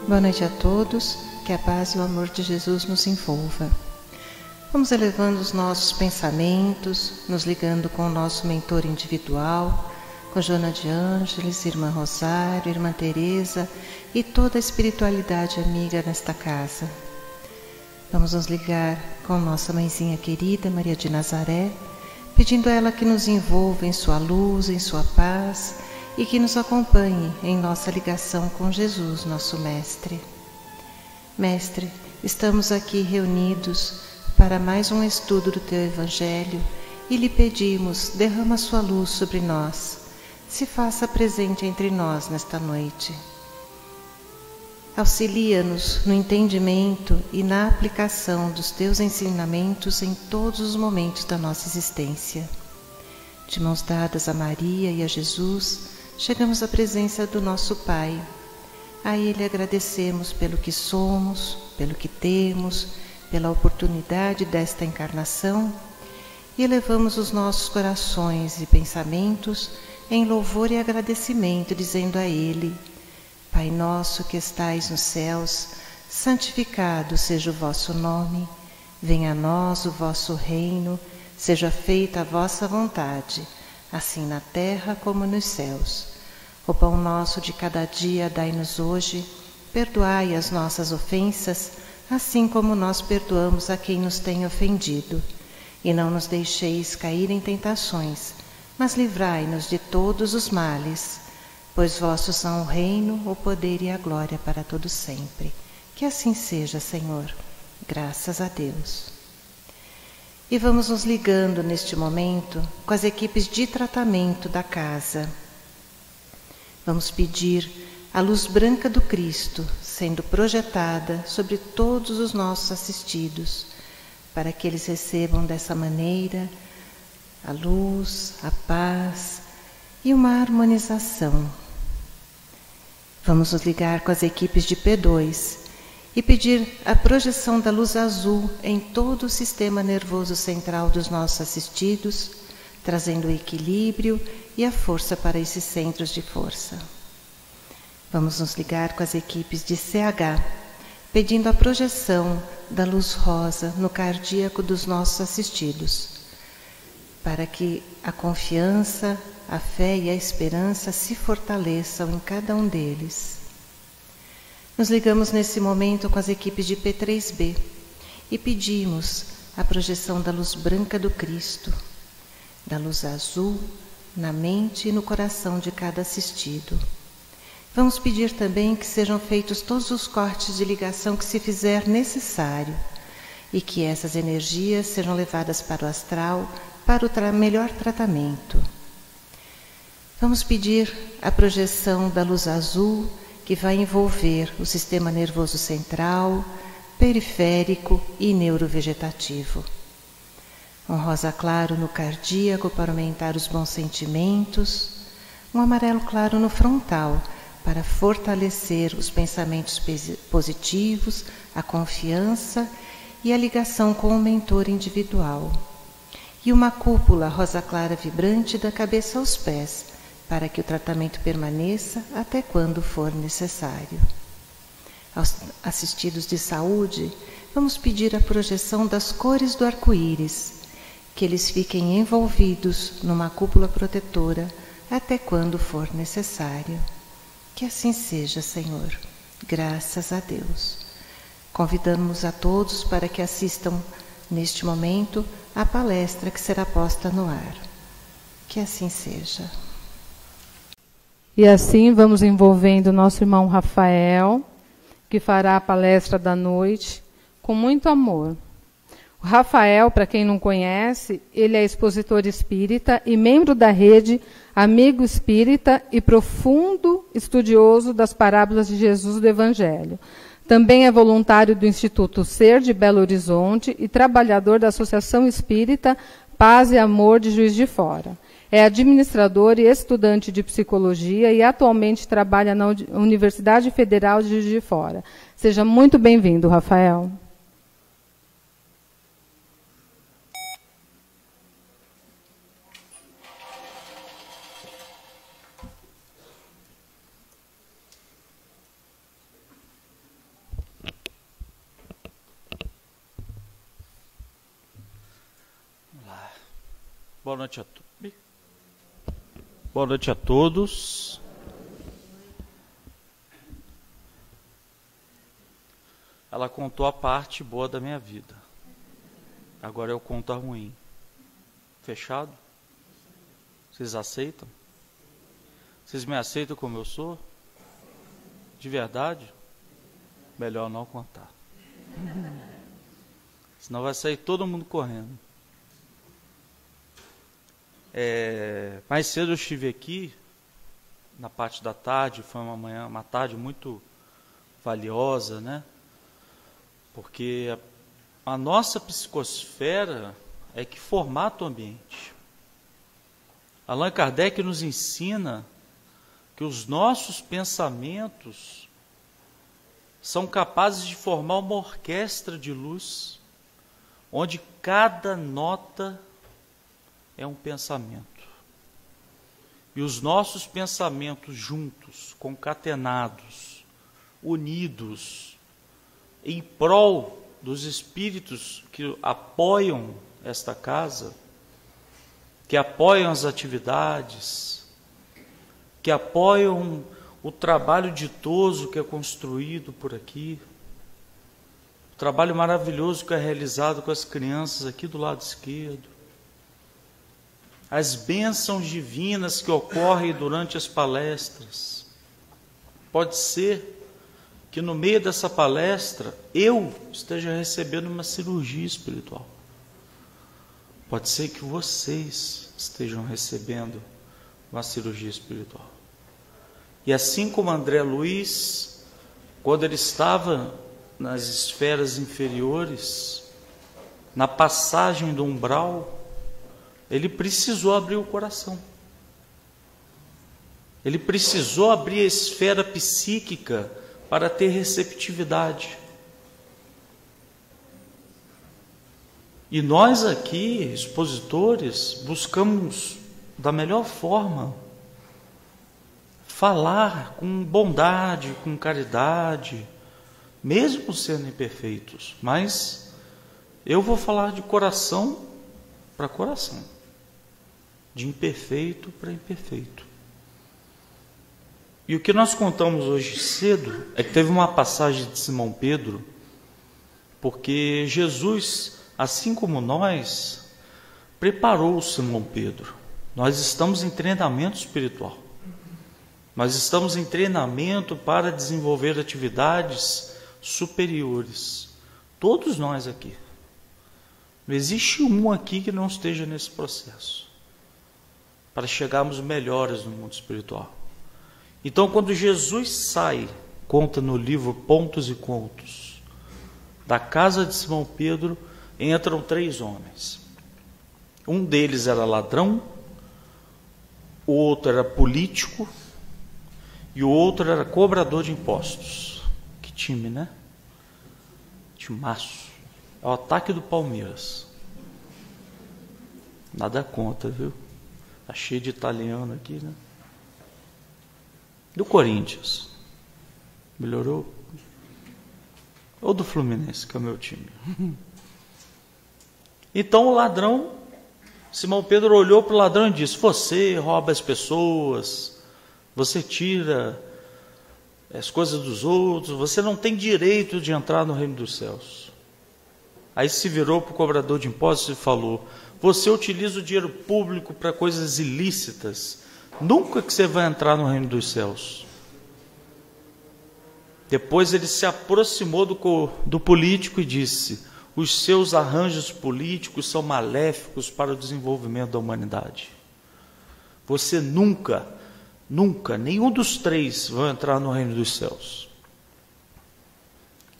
Boa noite a todos, que a paz e o amor de Jesus nos envolva. Vamos elevando os nossos pensamentos, nos ligando com o nosso mentor individual, com Joana de Ângeles, Irmã Rosário, Irmã Teresa e toda a espiritualidade amiga nesta casa. Vamos nos ligar com nossa mãezinha querida, Maria de Nazaré, pedindo a ela que nos envolva em sua luz, em sua paz e que nos acompanhe em nossa ligação com Jesus, nosso Mestre. Mestre, estamos aqui reunidos para mais um estudo do Teu Evangelho e lhe pedimos, derrama sua luz sobre nós, se faça presente entre nós nesta noite. Auxilia-nos no entendimento e na aplicação dos Teus ensinamentos em todos os momentos da nossa existência. De mãos dadas a Maria e a Jesus, chegamos à presença do nosso Pai. A Ele agradecemos pelo que somos, pelo que temos, pela oportunidade desta encarnação e elevamos os nossos corações e pensamentos em louvor e agradecimento, dizendo a Ele: Pai nosso que estais nos céus, santificado seja o vosso nome, venha a nós o vosso reino, seja feita a vossa vontade, assim na terra como nos céus. O pão nosso de cada dia dai-nos hoje, perdoai as nossas ofensas, assim como nós perdoamos a quem nos tem ofendido. E não nos deixeis cair em tentações, mas livrai-nos de todos os males, pois vossos são o reino, o poder e a glória para todo sempre. Que assim seja, Senhor. Graças a Deus. E vamos nos ligando neste momento com as equipes de tratamento da casa. Vamos pedir a luz branca do Cristo sendo projetada sobre todos os nossos assistidos, para que eles recebam dessa maneira a luz, a paz e uma harmonização. Vamos nos ligar com as equipes de P2 e pedir a projeção da luz azul em todo o sistema nervoso central dos nossos assistidos, trazendo o equilíbrio e a força para esses centros de força. Vamos nos ligar com as equipes de CH, pedindo a projeção da luz rosa no cardíaco dos nossos assistidos, para que a confiança, a fé e a esperança se fortaleçam em cada um deles. Nos ligamos nesse momento com as equipes de P3B e pedimos a projeção da luz branca do Cristo, da luz azul na mente e no coração de cada assistido. Vamos pedir também que sejam feitos todos os cortes de ligação que se fizer necessário e que essas energias sejam levadas para o astral para o melhor tratamento. Vamos pedir a projeção da luz azul que vai envolver o sistema nervoso central, periférico e neurovegetativo. Um rosa claro no cardíaco para aumentar os bons sentimentos, um amarelo claro no frontal para fortalecer os pensamentos positivos, a confiança e a ligação com o mentor individual. E uma cúpula rosa clara vibrante da cabeça aos pés, para que o tratamento permaneça até quando for necessário. Aos assistidos de saúde, vamos pedir a projeção das cores do arco-íris, que eles fiquem envolvidos numa cúpula protetora até quando for necessário. Que assim seja, Senhor. Graças a Deus. Convidamos a todos para que assistam neste momento à palestra que será posta no ar. Que assim seja. E assim vamos envolvendo o nosso irmão Rafael, que fará a palestra da noite, com muito amor. O Rafael, para quem não conhece, ele é expositor espírita e membro da rede Amigo Espírita e profundo estudioso das parábolas de Jesus do Evangelho. Também é voluntário do Instituto Ser de Belo Horizonte e trabalhador da Associação Espírita Paz e Amor de Juiz de Fora. É administrador e estudante de psicologia e atualmente trabalha na Universidade Federal de Juiz de Fora. Seja muito bem-vindo, Rafael. Boa noite a todos. Boa noite a todos. Ela contou a parte boa da minha vida. Agora eu conto a ruim. Fechado? Vocês aceitam? Vocês me aceitam como eu sou? De verdade? Melhor não contar. Senão vai sair todo mundo correndo. Mais cedo eu estive aqui, na parte da tarde, foi uma tarde muito valiosa, né? Porque a nossa psicosfera é que formata o ambiente. Allan Kardec nos ensina que os nossos pensamentos são capazes de formar uma orquestra de luz, onde cada nota é um pensamento. E os nossos pensamentos juntos, concatenados, unidos, em prol dos espíritos que apoiam esta casa, que apoiam as atividades, que apoiam o trabalho ditoso que é construído por aqui, o trabalho maravilhoso que é realizado com as crianças aqui do lado esquerdo, as bênçãos divinas que ocorrem durante as palestras. Pode ser que no meio dessa palestra eu esteja recebendo uma cirurgia espiritual. Pode ser que vocês estejam recebendo uma cirurgia espiritual. E assim como André Luiz, quando ele estava nas esferas inferiores, na passagem do umbral, ele precisou abrir o coração. Ele precisou abrir a esfera psíquica para ter receptividade. E nós aqui, expositores, buscamos da melhor forma falar com bondade, com caridade, mesmo sendo imperfeitos. Mas eu vou falar de coração para coração, de imperfeito para imperfeito. E o que nós contamos hoje cedo é que teve uma passagem de Simão Pedro, porque Jesus, assim como nós, preparou Simão Pedro. Nós estamos em treinamento espiritual. Nós estamos em treinamento para desenvolver atividades superiores. Todos nós aqui. Não existe um aqui que não esteja nesse processo, para chegarmos melhores no mundo espiritual. Então, quando Jesus sai, conta no livro Pontos e Contos, da casa de Simão Pedro, entram 3 homens. Um deles era ladrão, o outro era político e o outro era cobrador de impostos. Que time, né? Timaço. É o ataque do Palmeiras. Nada contra, viu? Tá cheio de italiano aqui, né? Do Corinthians. Melhorou? Ou do Fluminense, que é o meu time. Então o ladrão, Simão Pedro olhou para o ladrão e disse: você rouba as pessoas, você tira as coisas dos outros, você não tem direito de entrar no reino dos céus. Aí se virou para o cobrador de impostos e falou: você utiliza o dinheiro público para coisas ilícitas, nunca que você vai entrar no reino dos céus. Depois ele se aproximou do político e disse: os seus arranjos políticos são maléficos para o desenvolvimento da humanidade. Você nunca, nenhum dos 3 vai entrar no reino dos céus.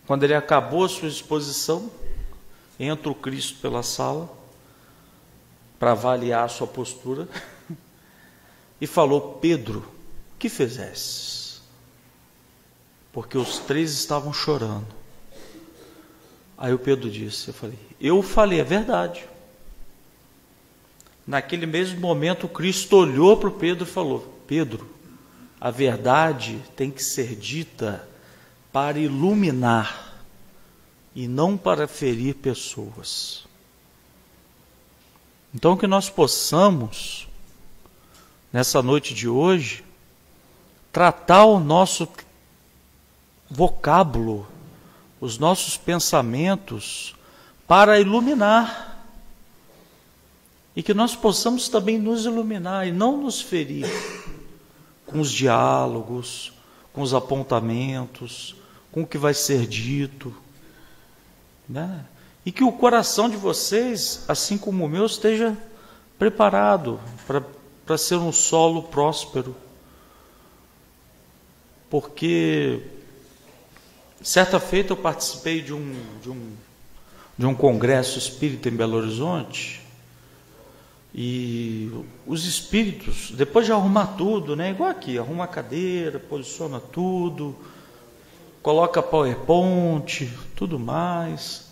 Quando ele acabou a sua exposição, entra o Cristo pela sala para avaliar a sua postura e falou: Pedro, o que fizestes? Porque os 3 estavam chorando. Aí o Pedro disse, eu falei a verdade. Naquele mesmo momento, o Cristo olhou para o Pedro e falou: Pedro, a verdade tem que ser dita para iluminar e não para ferir pessoas. Então que nós possamos, nessa noite de hoje, tratar o nosso vocábulo, os nossos pensamentos, para iluminar. E que nós possamos também nos iluminar e não nos ferir com os diálogos, com os apontamentos, com o que vai ser dito, né? E que o coração de vocês, assim como o meu, esteja preparado para ser um solo próspero. Porque certa feita eu participei de um congresso espírita em Belo Horizonte, e os espíritos, depois de arrumar tudo, né, igual aqui, arruma a cadeira, posiciona tudo, coloca PowerPoint, tudo mais,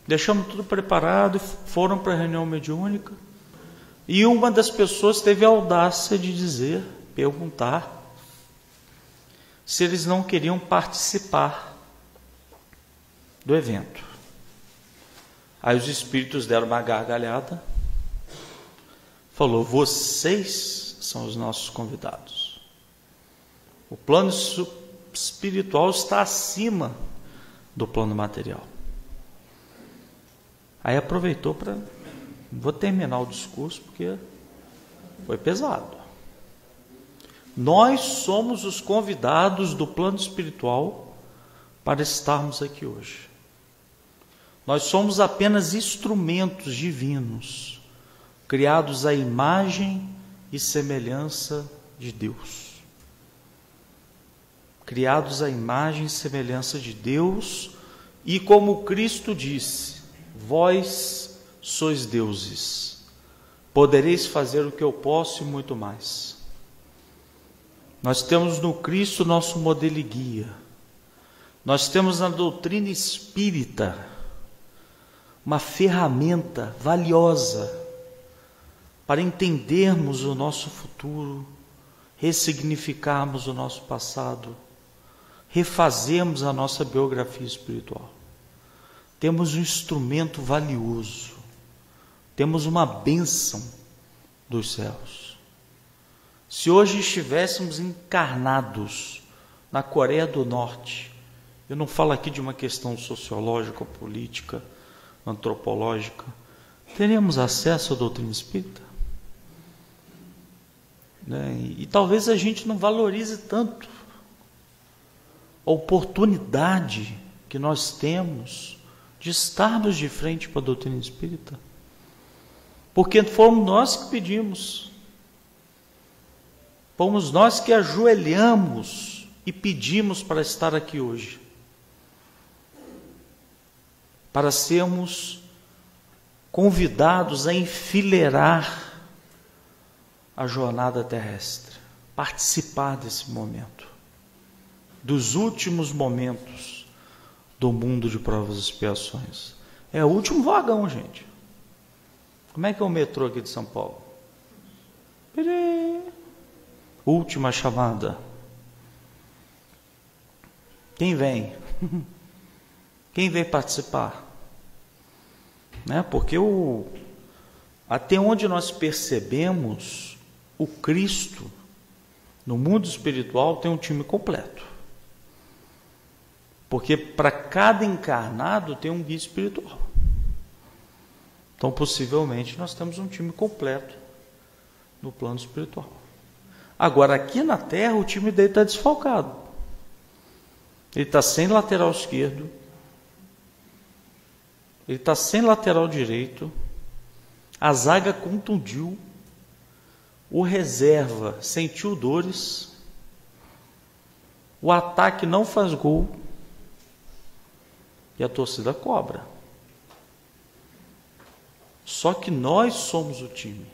deixamos tudo preparado e foram para a reunião mediúnica. E uma das pessoas teve a audácia de perguntar se eles não queriam participar do evento. Aí os espíritos deram uma gargalhada, falou: vocês são os nossos convidados. O plano espiritual está acima do plano material. Aí aproveitou para... Vou terminar o discurso porque foi pesado. Nós somos os convidados do plano espiritual para estarmos aqui hoje. Nós somos apenas instrumentos divinos, criados à imagem e semelhança de Deus. Criados à imagem e semelhança de Deus, e como Cristo disse: vós sois deuses, podereis fazer o que eu posso e muito mais. Nós temos no Cristo nosso modelo e guia. Nós temos na doutrina espírita uma ferramenta valiosa para entendermos o nosso futuro, ressignificarmos o nosso passado, refazermos a nossa biografia espiritual. Temos um instrumento valioso, temos uma bênção dos céus. Se hoje estivéssemos encarnados na Coreia do Norte, eu não falo aqui de uma questão sociológica, política, antropológica, teríamos acesso à doutrina espírita? Né? E talvez a gente não valorize tanto a oportunidade que nós temos de estarmos de frente para a doutrina espírita, porque fomos nós que pedimos, fomos nós que ajoelhamos e pedimos para estar aqui hoje, para sermos convidados a enfileirar a jornada terrestre, participar desse momento, dos últimos momentos do mundo de provas e expiações. É o último vagão, gente. Como é que é o metrô aqui de São Paulo? Última chamada. Quem vem? Quem vem participar? Né? Porque até onde nós percebemos, o Cristo, no mundo espiritual, tem um time completo. Porque para cada encarnado tem um guia espiritual. Então, possivelmente, nós temos um time completo no plano espiritual. Agora, aqui na Terra, o time dele está desfalcado. Ele está sem lateral esquerdo, ele está sem lateral direito, a zaga contundiu, o reserva sentiu dores, o ataque não faz gol e a torcida cobra. Só que nós somos o time.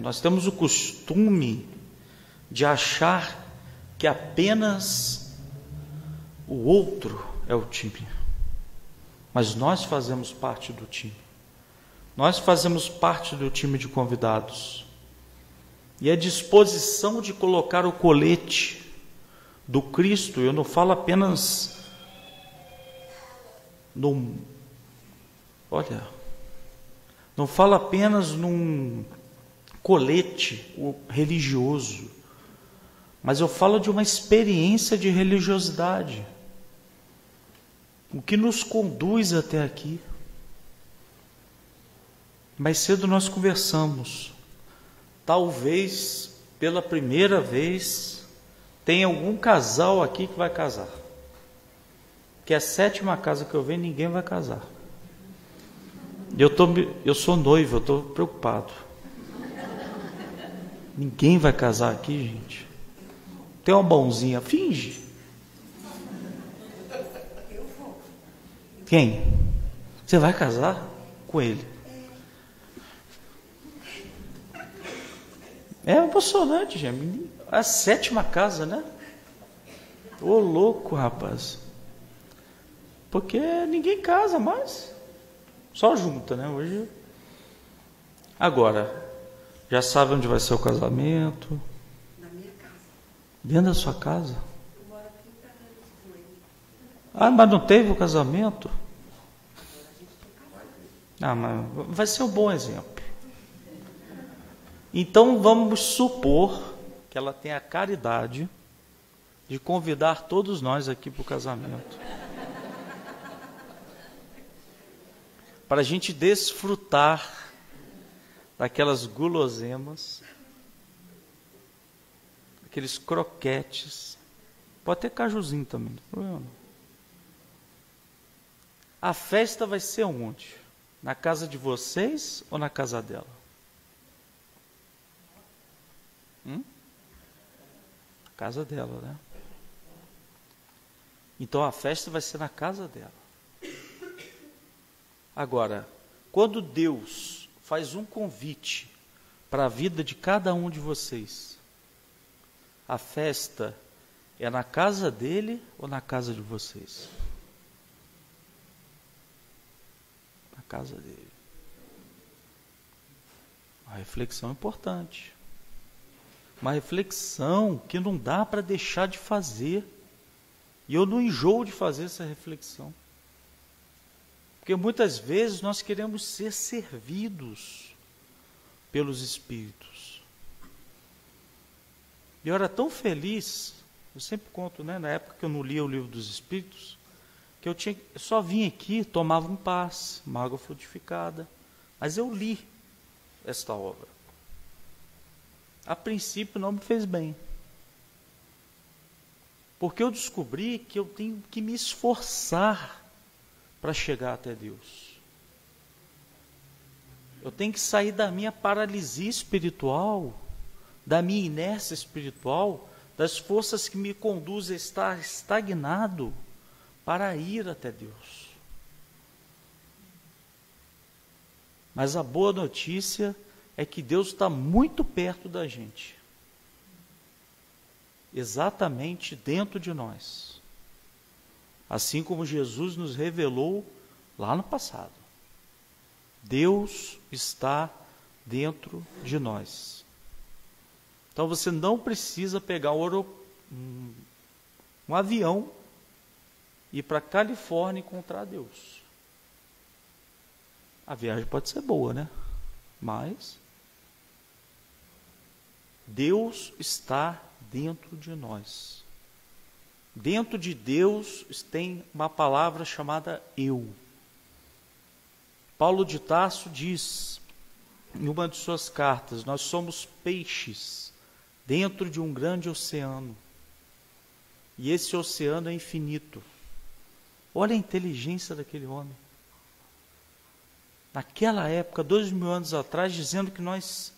Nós temos o costume de achar que apenas o outro é o time. Mas nós fazemos parte do time. Nós fazemos parte do time de convidados. E a disposição de colocar o colete do Cristo, eu não falo apenas olha, Não falo apenas num colete religioso, mas eu falo de uma experiência de religiosidade. O que nos conduz até aqui. Mais cedo nós conversamos. Talvez, pela primeira vez, tenha algum casal aqui que vai casar. Que é a 7ª casa que eu venho, ninguém vai casar. Eu sou noivo, eu estou preocupado. Ninguém vai casar aqui, gente. Tem uma mãozinha, finge. Quem? Você vai casar com ele? É emocionante, gente. A 7ª casa, né? Ô louco, rapaz. Porque ninguém casa mais. Só junta, né? Hoje. Agora, já sabe onde vai ser o casamento? Na minha casa. Dentro da sua casa? Eu moro aqui em Carreiros com ele. Ah, mas não teve o casamento? Ah, mas vai ser um bom exemplo. Então vamos supor que ela tem a caridade de convidar todos nós aqui para o casamento. Para a gente desfrutar daquelas guloseimas, aqueles croquetes, pode ter cajuzinho também, não tem problema não. A festa vai ser onde? Na casa de vocês ou na casa dela? Casa dela, né? Então a festa vai ser na casa dela. Agora, quando Deus faz um convite para a vida de cada um de vocês, a festa é na casa dele ou na casa de vocês? Na casa dele. Uma reflexão importante. Uma reflexão que não dá para deixar de fazer. E eu não enjoo de fazer essa reflexão. Porque muitas vezes nós queremos ser servidos pelos Espíritos. E eu era tão feliz, eu sempre conto, né, na época que eu não lia o Livro dos Espíritos, que eu só vinha aqui, tomava um passe, uma água frutificada. Mas eu li esta obra. A princípio não me fez bem. Porque eu descobri que eu tenho que me esforçar para chegar até Deus. Eu tenho que sair da minha paralisia espiritual, da minha inércia espiritual, das forças que me conduzem a estar estagnado para ir até Deus. Mas a boa notícia é que Deus está muito perto da gente. Exatamente dentro de nós. Assim como Jesus nos revelou lá no passado. Deus está dentro de nós. Então você não precisa pegar um avião e ir para a Califórnia encontrar Deus. A viagem pode ser boa, né? Mas Deus está dentro de nós. Dentro de Deus tem uma palavra chamada eu. Paulo de Tarso diz, em uma de suas cartas, nós somos peixes dentro de um grande oceano. E esse oceano é infinito. Olha a inteligência daquele homem. Naquela época, 2000 anos atrás, dizendo que nós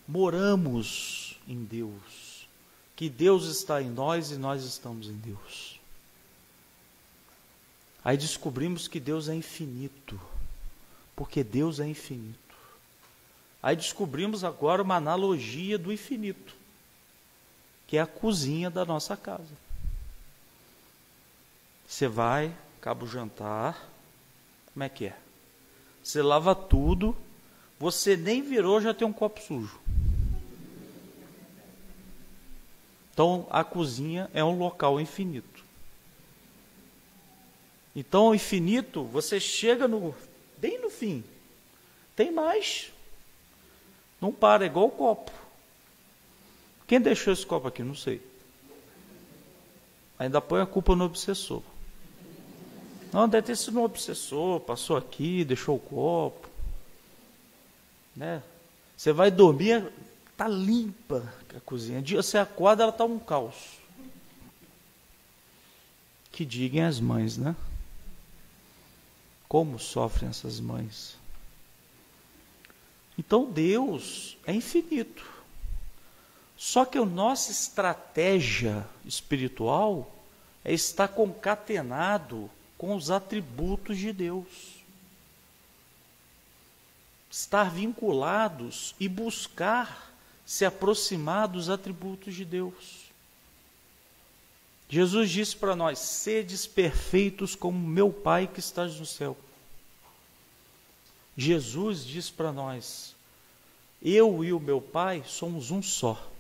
moramos em Deus. Que Deus está em nós e nós estamos em Deus. Aí descobrimos que Deus é infinito. Porque Deus é infinito. Aí descobrimos agora uma analogia do infinito. Que é a cozinha da nossa casa. Você vai, acaba o jantar. Como é que é? Você lava tudo. Você nem virou, já tem um copo sujo. Então, a cozinha é um local infinito. Então, o infinito, você chega bem no fim. Tem mais. Não para, é igual o copo. Quem deixou esse copo aqui? Não sei. Ainda põe a culpa no obsessor. Não, deve ter sido um obsessor, passou aqui, deixou o copo. Né? Você vai dormir, está limpa a cozinha. Dia você acorda, ela está um caos. Que digam as mães, né? Como sofrem essas mães. Então Deus é infinito. Só que a nossa estratégia espiritual é estar concatenado com os atributos de Deus. Estar vinculados e buscar se aproximar dos atributos de Deus. Jesus disse para nós: sedes perfeitos como meu Pai que está no céu. Jesus disse para nós: eu e o meu Pai somos um só.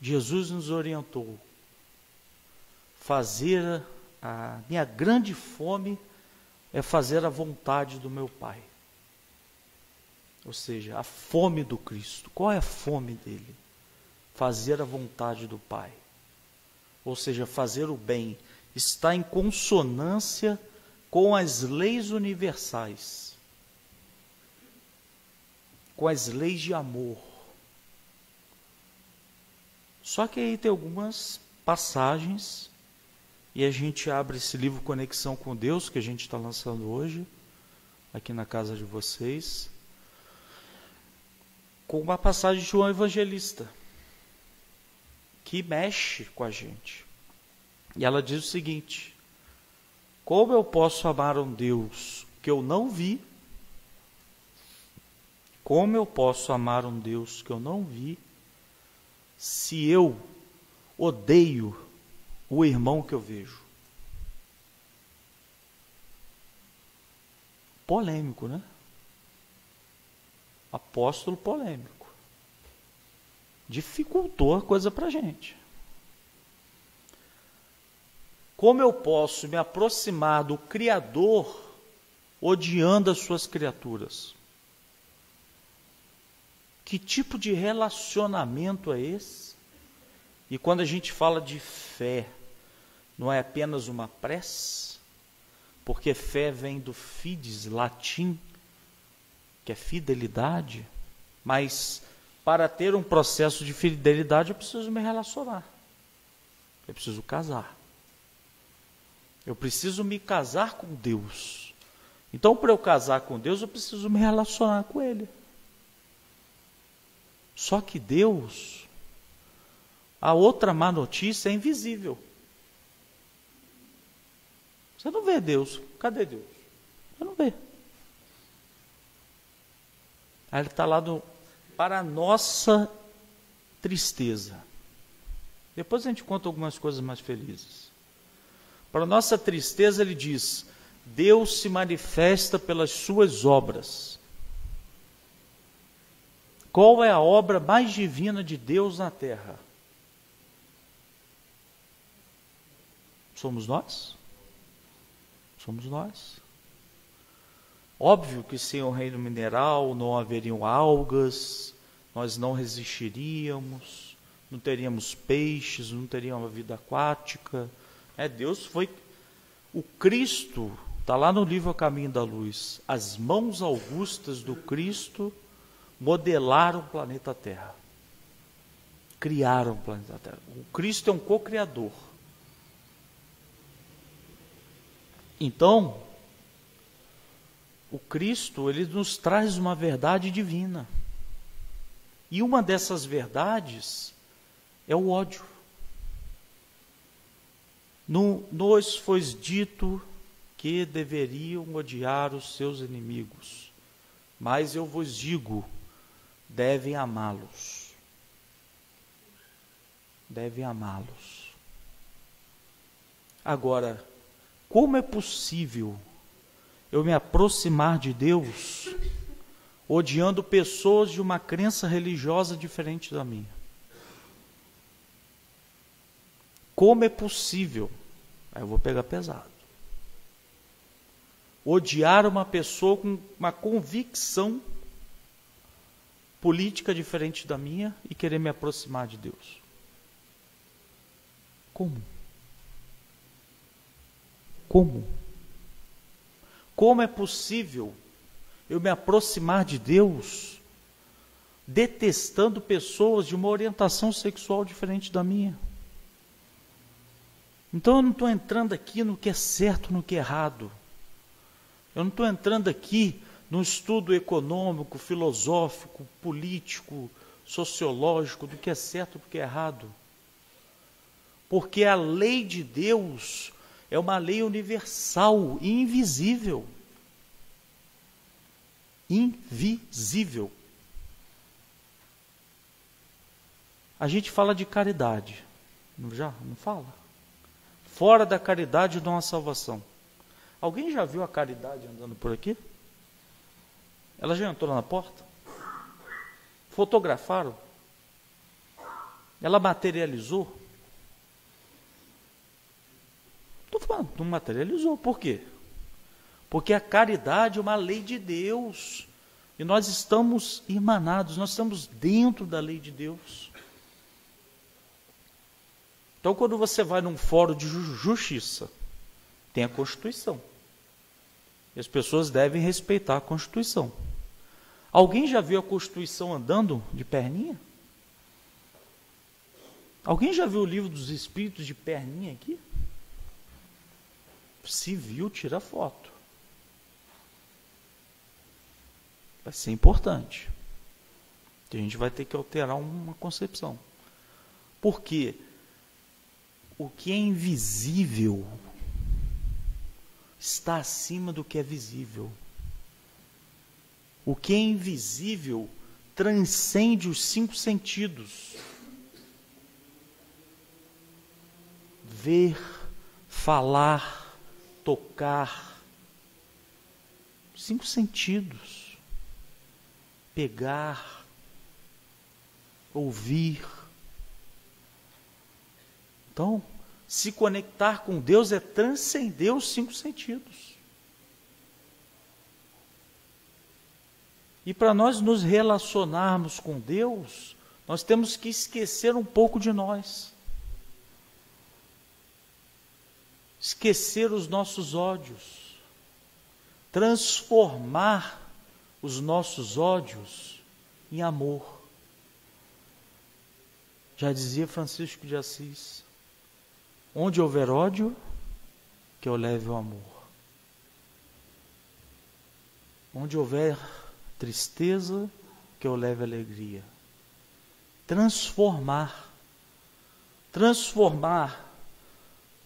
Jesus nos orientou: a minha grande fome é fazer a vontade do meu Pai. Ou seja, a fome do Cristo. Qual é a fome dele? Fazer a vontade do Pai. Ou seja, fazer o bem. Está em consonância com as leis universais. Com as leis de amor. Só que aí tem algumas passagens, e a gente abre esse livro Conexão com Deus, que a gente está lançando hoje, aqui na casa de vocês, com uma passagem de João Evangelista, que mexe com a gente. E ela diz o seguinte: como eu posso amar um Deus que eu não vi? Como eu posso amar um Deus que eu não vi, se eu odeio o irmão que eu vejo? Polêmico, né? Apóstolo polêmico. Dificultou a coisa para a gente. Como eu posso me aproximar do Criador odiando as suas criaturas? Que tipo de relacionamento é esse? E quando a gente fala de fé, não é apenas uma prece? Porque fé vem do fides, latim, que é fidelidade. Mas para ter um processo de fidelidade eu preciso me relacionar. Eu preciso casar. Eu preciso me casar com Deus. Então, para eu casar com Deus, eu preciso me relacionar com Ele. Só que Deus, a outra má notícia é invisível. Você não vê Deus. Cadê Deus? Você não vê. Aí ele está lá para a nossa tristeza. Depois a gente conta algumas coisas mais felizes. Para a nossa tristeza ele diz: Deus se manifesta pelas suas obras. Qual é a obra mais divina de Deus na terra? Somos nós? Somos nós. Óbvio que sem o reino mineral não haveriam algas, nós não resistiríamos, não teríamos peixes, não teríamos vida aquática. Deus foi... O Cristo, está lá no livro A Caminho da Luz, as mãos augustas do Cristo modelaram o planeta Terra. Criaram o planeta Terra. O Cristo é um co-criador. Então, o Cristo, ele nos traz uma verdade divina. E uma dessas verdades é o ódio. Nos foi dito que deveriam odiar os seus inimigos, mas eu vos digo, devem amá-los. Devem amá-los. Agora, como é possível eu me aproximar de Deus odiando pessoas de uma crença religiosa diferente da minha? Como é possível? Aí eu vou pegar pesado. odiar uma pessoa com uma convicção política diferente da minha e querer me aproximar de Deus? Como? Como? Como é possível eu me aproximar de Deus detestando pessoas de uma orientação sexual diferente da minha? Então eu não estou entrando aqui no que é certo, no que é errado. Eu não estou entrando aqui num estudo econômico, filosófico, político, sociológico, do que é certo e do que é errado. Porque a lei de Deus é uma lei universal e invisível. Invisível. A gente fala de caridade. Não fala? Fora da caridade não há salvação. Alguém já viu a caridade andando por aqui? Ela já entrou na porta? Fotografaram? Ela materializou? Estou falando, não materializou. Por quê? Porque a caridade é uma lei de Deus. E nós estamos irmanados, nós estamos dentro da lei de Deus. Então, quando você vai num fórum de justiça, tem a Constituição. E as pessoas devem respeitar a Constituição. Alguém já viu a Constituição andando de perninha? Alguém já viu o Livro dos Espíritos de perninha aqui? Se viu, tira foto. Vai ser importante. A gente vai ter que alterar uma concepção. Por quê? O que é invisível está acima do que é visível. O que é invisível transcende os 5 sentidos. Ver, falar, tocar. 5 sentidos. Pegar, ouvir. Então, se conectar com Deus é transcender os 5 sentidos. E para nós nos relacionarmos com Deus, nós temos que esquecer um pouco de nós. Esquecer os nossos ódios. Transformar os nossos ódios em amor. Já dizia Francisco de Assis: onde houver ódio, que eu leve o amor. Onde houver tristeza, que eu leve alegria. Transformar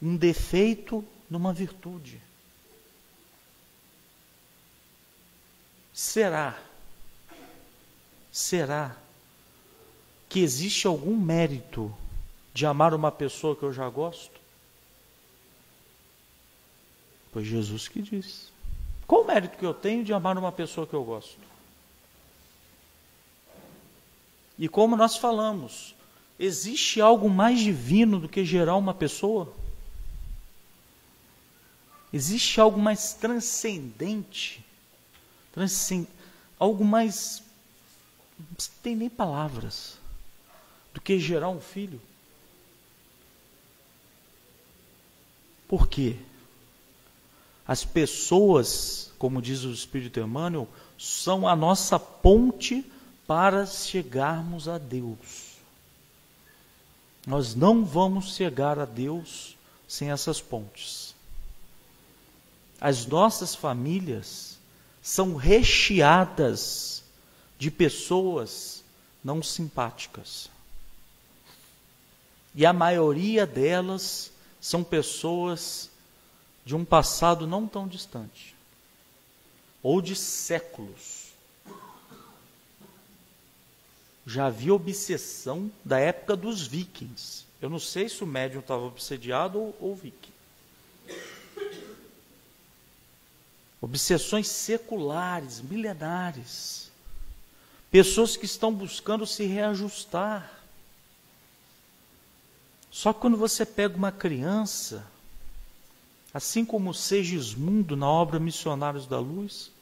um defeito numa virtude. Será que existe algum mérito de amar uma pessoa que eu já gosto? Foi Jesus que disse. Qual o mérito que eu tenho de amar uma pessoa que eu gosto? E como nós falamos, existe algo mais divino do que gerar uma pessoa? Existe algo mais transcendente? Algo mais, não tem nem palavras, do que gerar um filho? Por quê? As pessoas, como diz o Espírito Emmanuel, são a nossa ponte para chegarmos a Deus. Nós não vamos chegar a Deus sem essas pontes. As nossas famílias são recheadas de pessoas não simpáticas. E a maioria delas são pessoas de um passado não tão distante, ou de séculos. Já havia obsessão da época dos vikings. Eu não sei se o médium estava obsediado ou viking. Obsessões seculares, milenares. Pessoas que estão buscando se reajustar. Só que quando você pega uma criança, assim como Segismundo na obra Missionários da Luz.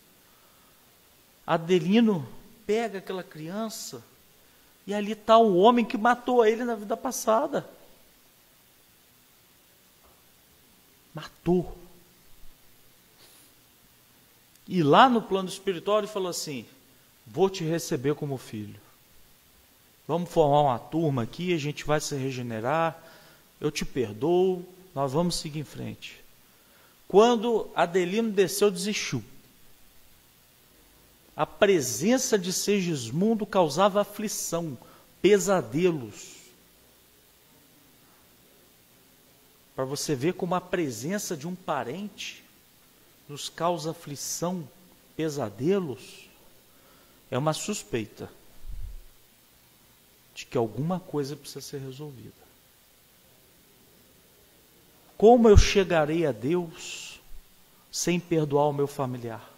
Adelino pega aquela criança e ali está o homem que matou ele na vida passada. Matou. E lá no plano espiritual ele falou assim: vou te receber como filho. Vamos formar uma turma aqui, a gente vai se regenerar, eu te perdoo, nós vamos seguir em frente. Quando Adelino desceu, desistiu. A presença de Segismundo causava aflição, pesadelos. Para você ver como a presença de um parente nos causa aflição, pesadelos, é uma suspeita de que alguma coisa precisa ser resolvida. Como eu chegarei a Deus sem perdoar o meu familiar?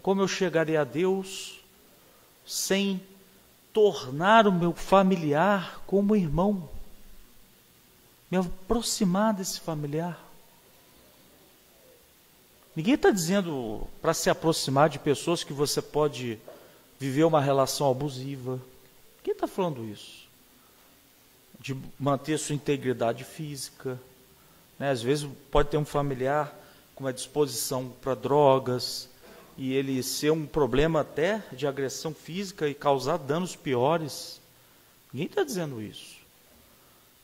Como eu chegarei a Deus sem tornar o meu familiar como irmão? Me aproximar desse familiar? Ninguém está dizendo para se aproximar de pessoas que você pode viver uma relação abusiva. Quem está falando isso? De manter sua integridade física. Né? Às vezes pode ter um familiar com uma disposição para drogas, e ele ser um problema até de agressão física e causar danos piores. Ninguém está dizendo isso.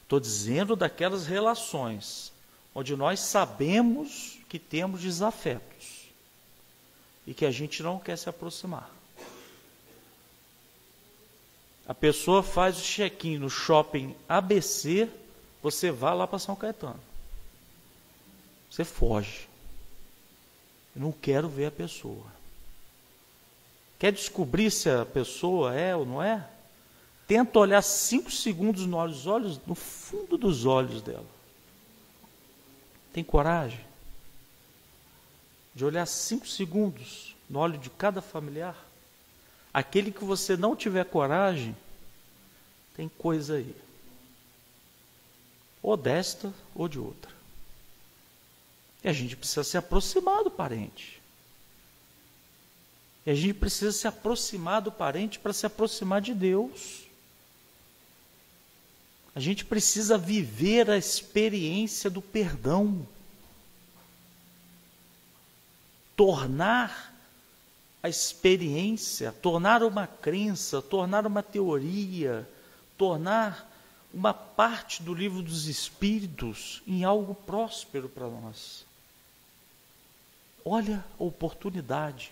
Estou dizendo daquelas relações onde nós sabemos que temos desafetos e que a gente não quer se aproximar. A pessoa faz o check-in no shopping ABC, você vai lá para São Caetano. Você foge. Eu não quero ver a pessoa. Quer descobrir se a pessoa é ou não é? Tenta olhar 5 segundos nos olhos, no fundo dos olhos dela. Tem coragem de olhar 5 segundos no olho de cada familiar? Aquele que você não tiver coragem, tem coisa aí. Ou desta ou de outra. E a gente precisa se aproximar do parente. E a gente precisa se aproximar do parente para se aproximar de Deus. A gente precisa viver a experiência do perdão. Tornar a experiência, tornar uma crença, tornar uma teoria, tornar uma parte do livro dos Espíritos em algo próspero para nós. Olha a oportunidade.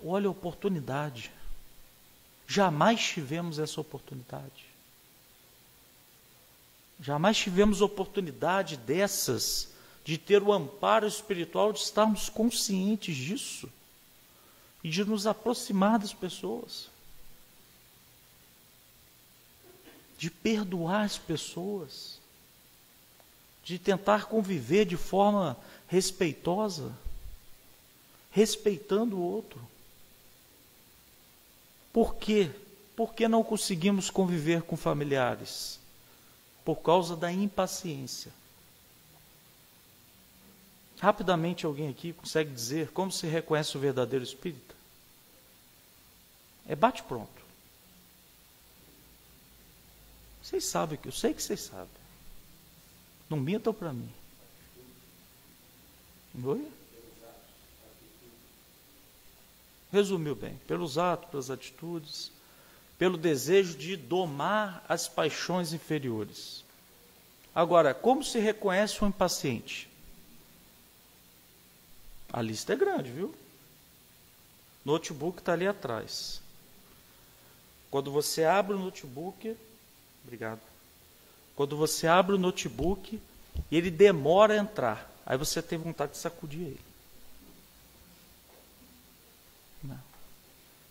Olha a oportunidade. Jamais tivemos essa oportunidade. Jamais tivemos oportunidade dessas, de ter o amparo espiritual, de estarmos conscientes disso e de nos aproximar das pessoas, de perdoar as pessoas, de tentar conviver de forma respeitosa, respeitando o outro. Por quê? Por que não conseguimos conviver com familiares? Por causa da impaciência. Rapidamente, alguém aqui consegue dizer como se reconhece o verdadeiro espírita? É bate pronto. Vocês sabem, eu sei que vocês sabem. Não mintam para mim. Oi? Resumiu bem. Pelos atos, pelas atitudes, pelo desejo de domar as paixões inferiores. Agora, como se reconhece um impaciente? A lista é grande, viu? Notebook está ali atrás. Quando você abre o notebook, obrigado. Quando você abre o notebook e ele demora a entrar, aí você tem vontade de sacudir ele. Não.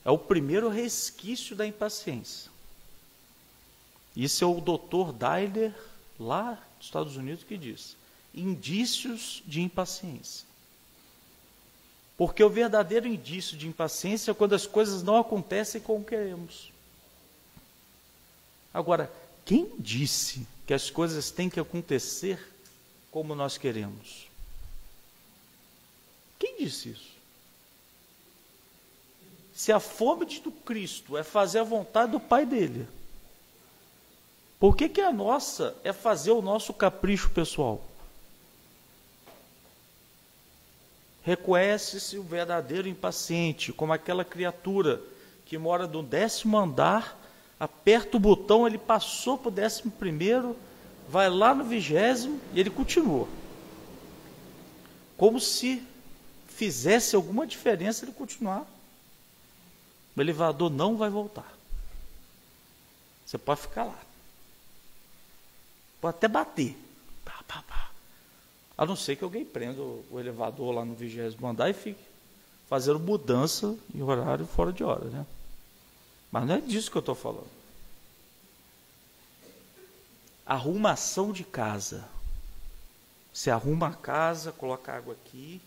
É o primeiro resquício da impaciência. Isso é o Dr. Dailer, lá dos Estados Unidos, que diz: indícios de impaciência. Porque o verdadeiro indício de impaciência é quando as coisas não acontecem como queremos. Agora, quem disse que as coisas têm que acontecer como nós queremos. Quem disse isso? Se a fome do Cristo é fazer a vontade do Pai dele, por que a nossa é fazer o nosso capricho pessoal? Reconhece-se o verdadeiro impaciente, como aquela criatura que mora no 10º andar, aperta o botão, ele passou para o 11º, vai lá no 20º e ele continua. Como se fizesse alguma diferença ele continuar. O elevador não vai voltar. Você pode ficar lá. Pode até bater. Pá, pá, pá. A não ser que alguém prenda o elevador lá no 20º andar e fique fazendo mudança em horário fora de hora, né? Mas não é disso que eu estou falando. Arrumação de casa. Você arruma a casa, coloca água aqui.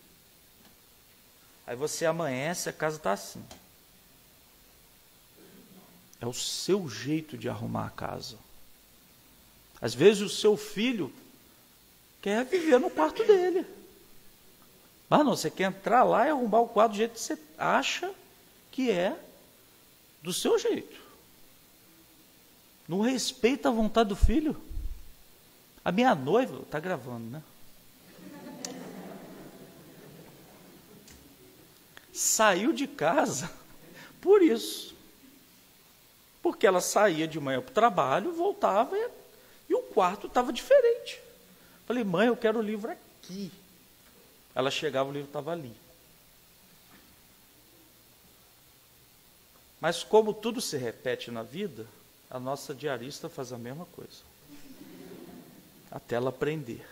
Aí você amanhece, a casa está assim. É o seu jeito de arrumar a casa. Às vezes o seu filho quer viver no quarto dele. Mas não, você quer entrar lá e arrumar o quarto do jeito que você acha que é do seu jeito. Não respeita a vontade do filho. A minha noiva, está gravando, né? Saiu de casa por isso. Porque ela saía de manhã para o trabalho, voltava e o quarto estava diferente. Falei, mãe, eu quero o livro aqui. Ela chegava, o livro estava ali. Mas como tudo se repete na vida, a nossa diarista faz a mesma coisa. Até ela aprender.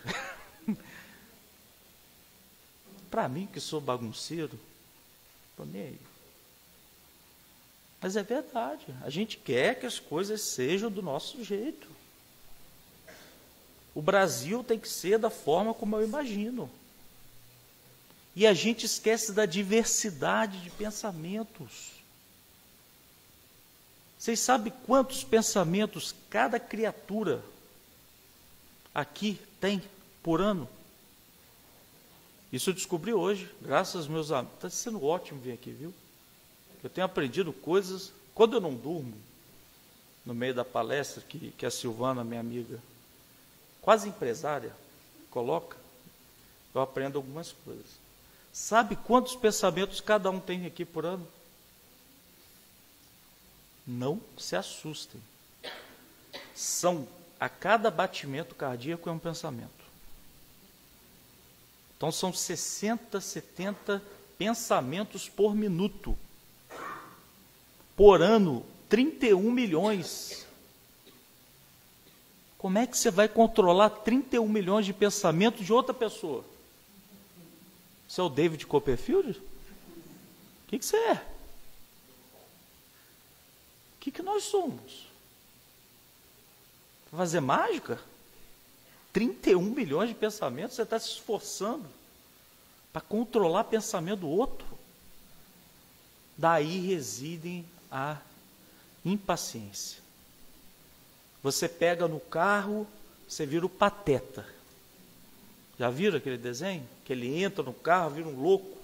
Para mim, que sou bagunceiro, estou nem aí. Mas é verdade, a gente quer que as coisas sejam do nosso jeito. O Brasil tem que ser da forma como eu imagino. E a gente esquece da diversidade de pensamentos. Vocês sabem quantos pensamentos cada criatura aqui tem por ano? Isso eu descobri hoje, graças aos meus amigos. Está sendo ótimo vir aqui, viu? Eu tenho aprendido coisas, quando eu não durmo, no meio da palestra que a Silvana, minha amiga, quase empresária, coloca, eu aprendo algumas coisas. Sabe quantos pensamentos cada um tem aqui por ano? Não se assustem. A cada batimento cardíaco é um pensamento. Então são 60, 70 pensamentos por minuto. Por ano, 31 milhões. Como é que você vai controlar 31 milhões de pensamentos de outra pessoa? Você é o David Copperfield? O que você é? O que nós somos? Fazer mágica? 31 milhões de pensamentos, você está se esforçando para controlar o pensamento do outro. Daí residem a impaciência. Você pega no carro, você vira o Pateta. Já viram aquele desenho? Que ele entra no carro, vira um louco.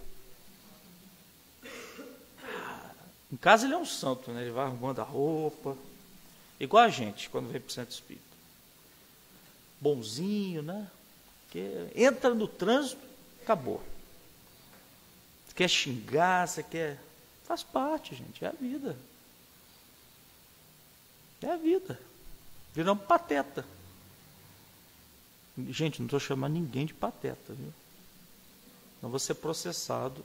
Em casa ele é um santo, né? Ele vai arrumando a roupa. Igual a gente, quando vem para o centro espírita. Bonzinho, né? Que entra no trânsito, acabou. Você quer xingar, você quer... Faz parte, gente, é a vida. É a vida. Viramos pateta. Gente, não estou chamando ninguém de pateta, viu? Não vou ser processado.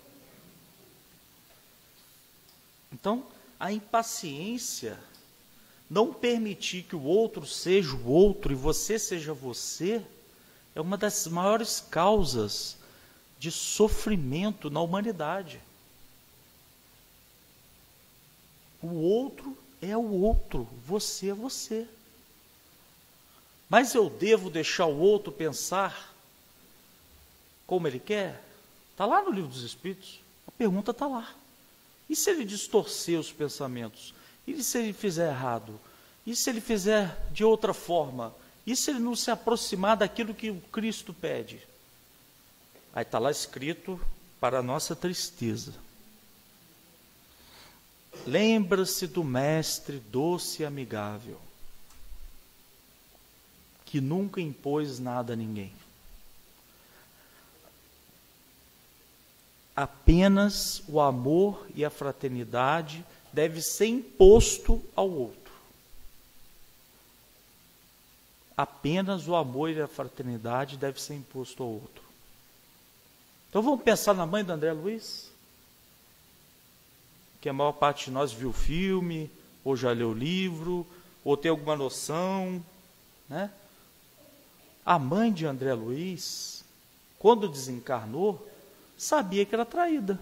Então, a impaciência, não permitir que o outro seja o outro e você seja você, é uma das maiores causas de sofrimento na humanidade. O outro é o outro, você é você. Mas eu devo deixar o outro pensar como ele quer? Está lá no Livro dos Espíritos, a pergunta está lá. E se ele distorcer os pensamentos? E se ele fizer errado? E se ele fizer de outra forma? E se ele não se aproximar daquilo que o Cristo pede? Aí está lá escrito, para a nossa tristeza. Lembra-se do mestre doce e amigável, que nunca impôs nada a ninguém. Apenas o amor e a fraternidade deve ser imposto ao outro. Apenas o amor e a fraternidade deve ser imposto ao outro. Então vamos pensar na mãe do André Luiz? Que a maior parte de nós viu o filme, ou já leu o livro, ou tem alguma noção, né? A mãe de André Luiz, quando desencarnou, sabia que era traída.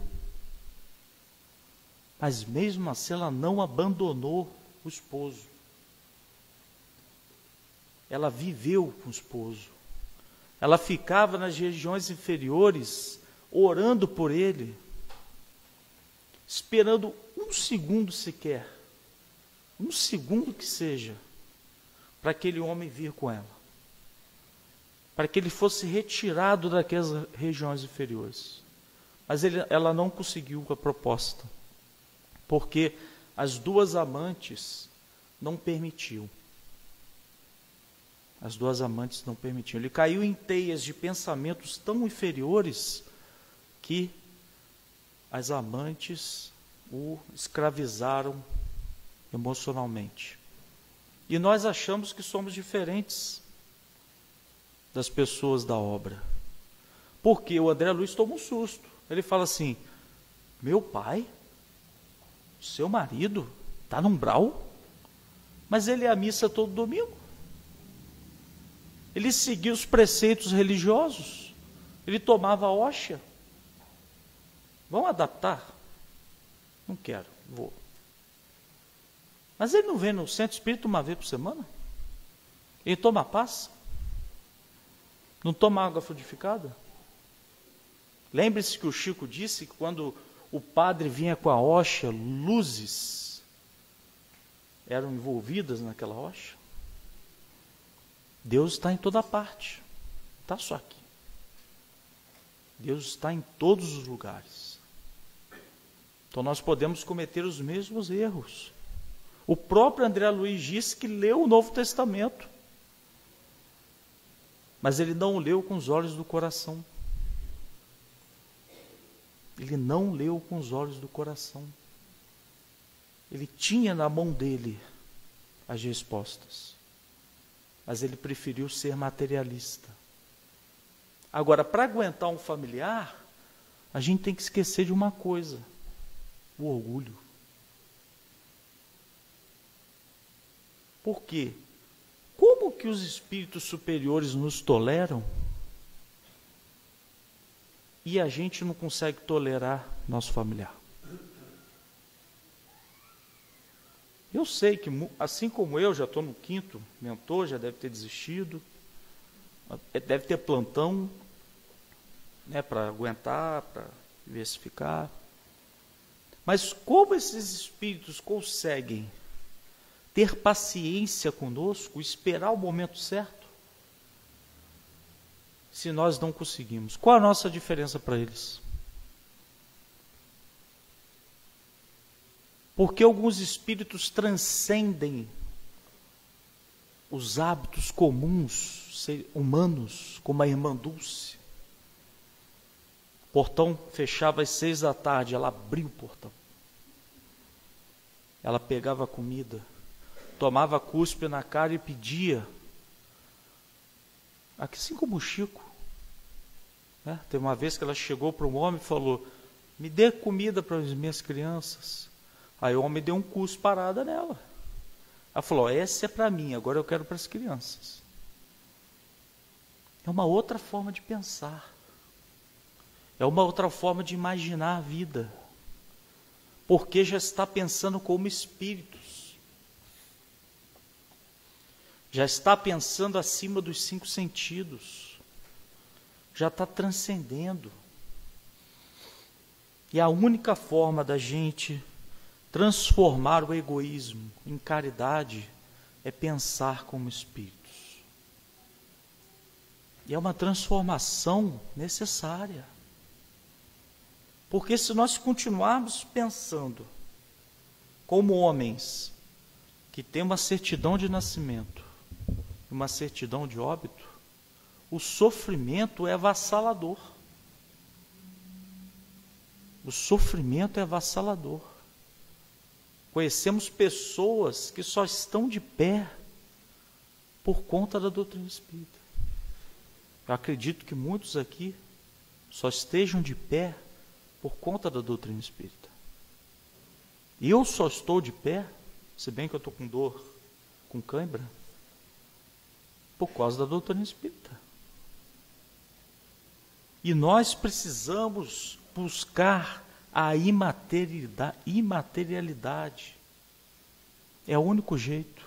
Mas mesmo assim ela não abandonou o esposo. Ela viveu com o esposo. Ela ficava nas regiões inferiores, orando por ele, esperando um segundo sequer, um segundo que seja, para aquele homem vir com ela, para que ele fosse retirado daquelas regiões inferiores. Mas ela não conseguiu a proposta, porque as duas amantes não permitiam. As duas amantes não permitiam. Ele caiu em teias de pensamentos tão inferiores que as amantes o escravizaram emocionalmente. E nós achamos que somos diferentes das pessoas da obra. Porque o André Luiz toma um susto. Ele fala assim: meu pai, seu marido, está no umbral? Mas ele é à missa todo domingo. Ele seguia os preceitos religiosos. Ele tomava hóstia. Vamos adaptar? Não quero, vou. Mas ele não vem no centro espírita uma vez por semana? Ele toma paz? Não toma água frutificada? Lembre-se que o Chico disse que quando o padre vinha com a hóstia, luzes eram envolvidas naquela hóstia. Deus está em toda parte, não está só aqui. Deus está em todos os lugares. Então nós podemos cometer os mesmos erros. O próprio André Luiz disse que leu o Novo Testamento, mas ele não leu com os olhos do coração. Ele não leu com os olhos do coração. Ele tinha na mão dele as respostas, mas ele preferiu ser materialista. Agora, para aguentar um familiar, a gente tem que esquecer de uma coisa: o orgulho. Por quê? Como que os espíritos superiores nos toleram e a gente não consegue tolerar nosso familiar? Eu sei que, assim como eu, já estou no 5º mentor, já deve ter desistido, deve ter plantão, né, para aguentar, para diversificar. Mas como esses espíritos conseguem ter paciência conosco, esperar o momento certo, se nós não conseguimos? Qual a nossa diferença para eles? Porque alguns espíritos transcendem os hábitos comuns humanos, como a irmã Dulce. O portão fechava às 6 da tarde, ela abria o portão. Ela pegava a comida, tomava cuspe na cara e pedia. Assim como o Chico. Né? Tem uma vez que ela chegou para um homem e falou: me dê comida para as minhas crianças. Aí o homem deu um cuspe parada nela. Ela falou: essa é para mim, agora eu quero para as crianças. É uma outra forma de pensar. É uma outra forma de imaginar a vida. Porque já está pensando como espíritos. Já está pensando acima dos 5 sentidos. Já está transcendendo. E a única forma da gente transformar o egoísmo em caridade é pensar como espíritos. E é uma transformação necessária. Porque se nós continuarmos pensando como homens que têm uma certidão de nascimento, uma certidão de óbito, o sofrimento é avassalador. O sofrimento é avassalador. Conhecemos pessoas que só estão de pé por conta da doutrina espírita. Eu acredito que muitos aqui só estejam de pé por conta da doutrina espírita. E eu só estou de pé, se bem que eu estou com dor, com cãibra, por causa da doutrina espírita. E nós precisamos buscar a imaterialidade. É o único jeito.